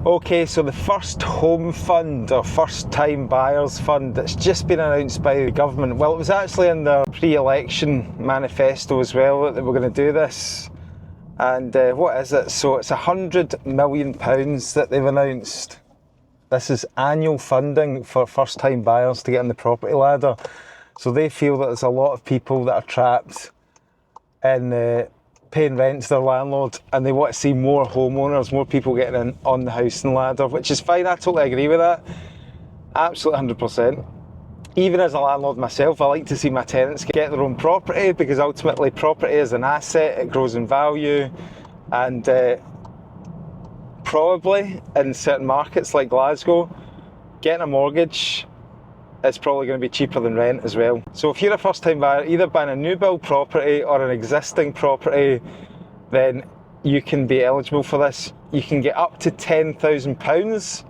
Okay, so the First Home Fund, or First Time Buyers Fund, that's just been announced by the government. Well, it was actually in their pre-election manifesto as well that they were going to do this. And what is it? So it's £100 million that they've announced. This is annual funding for first-time buyers to get on the property ladder. So they feel that there's a lot of people that are trapped in paying rent to their landlord, and they want to see more homeowners, more people getting in on the housing ladder, which is fine. I totally agree with that. Absolutely 100%. Even as a landlord myself, I like to see my tenants get their own property, because ultimately property is an asset, it grows in value, and probably in certain markets like Glasgow, getting a mortgage is probably going to be cheaper than rent as well. So if you're a first time buyer, either buying a new build property or an existing property, then you can be eligible for this. You can get up to £10,000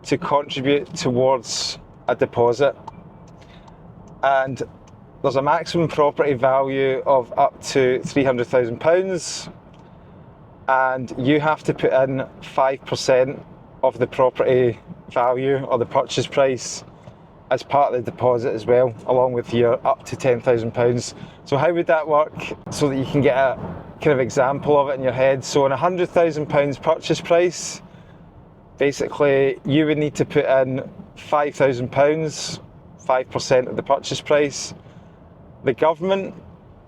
to contribute towards a deposit. And there's a maximum property value of up to £300,000, and you have to put in 5% of the property value or the purchase price as part of the deposit as well, along with your up to £10,000. So how would that work, so that you can get a kind of example of it in your head? So on a £100,000 purchase price, basically you would need to put in £5,000, 5% of the purchase price. The government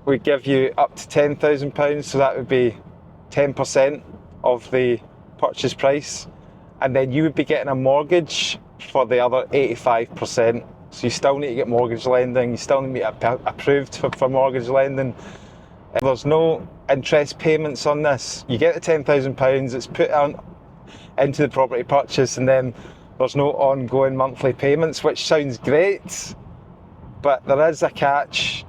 would give you up to £10,000, so that would be 10% of the purchase price, and then you would be getting a mortgage for the other 85%. So you still need to get mortgage lending, you still need to be approved for mortgage lending. There's no interest payments on this. You get the £10,000, it's put on into the property purchase, and then there's no ongoing monthly payments, which sounds great, but there is a catch.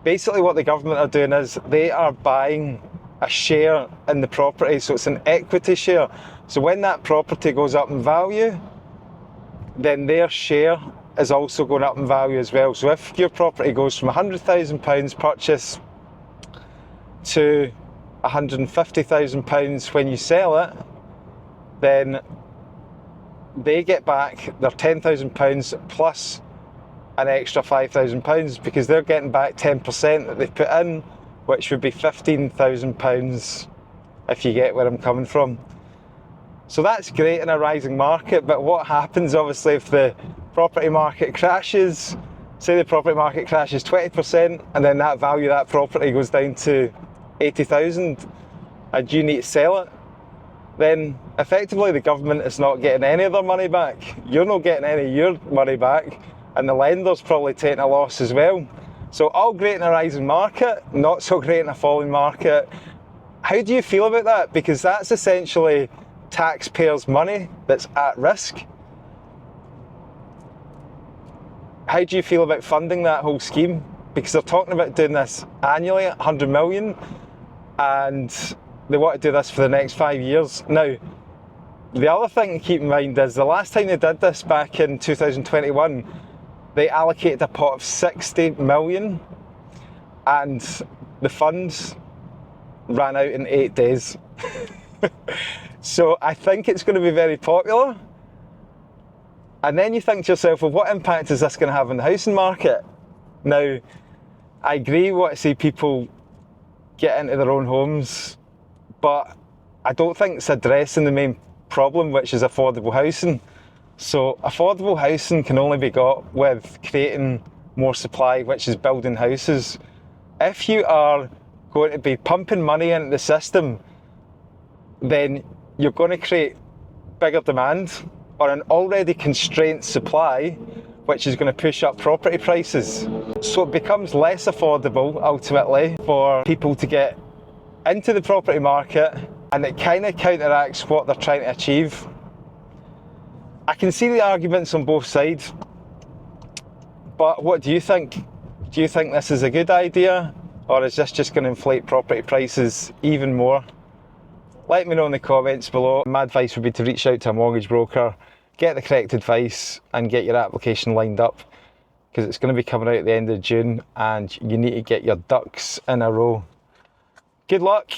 Basically what the government are doing is they are buying a share in the property, so it's an equity share. So when that property goes up in value, then their share is also going up in value as well. So if your property goes from £100,000 purchase to £150,000 when you sell it, then they get back their £10,000 plus an extra £5,000, because they're getting back 10% that they put in, which would be £15,000, if you get where I'm coming from. So that's great in a rising market, but what happens obviously if the property market crashes? Say the property market crashes 20%, and then that value of that property goes down to 80,000, and you need to sell it. Then effectively the government is not getting any of their money back. You're not getting any of your money back, and the lender's probably taking a loss as well. So all great in a rising market, not so great in a falling market. How do you feel about that? Because that's essentially taxpayers' money that's at risk. How do you feel about funding that whole scheme? Because they're talking about doing this annually, 100 million, and they want to do this for the next 5 years. Now, the other thing to keep in mind is the last time they did this, back in 2021, they allocated a pot of 60 million, and the funds ran out in 8 days. So I think it's going to be very popular. And then you think to yourself, well, what impact is this going to have on the housing market? Now, I agree, we want to see people get into their own homes, but I don't think it's addressing the main problem, which is affordable housing. So affordable housing can only be got with creating more supply, which is building houses. If you are going to be pumping money into the system, then you're going to create bigger demand on an already constrained supply, which is going to push up property prices. So it becomes less affordable ultimately for people to get into the property market, and it kind of counteracts what they're trying to achieve. I can see the arguments on both sides, but what do you think? Do you think this is a good idea, or is this just going to inflate property prices even more? Let me know in the comments below. My advice would be to reach out to a mortgage broker, get the correct advice, and get your application lined up, because it's going to be coming out at the end of June and you need to get your ducks in a row. Good luck,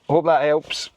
hope that helps.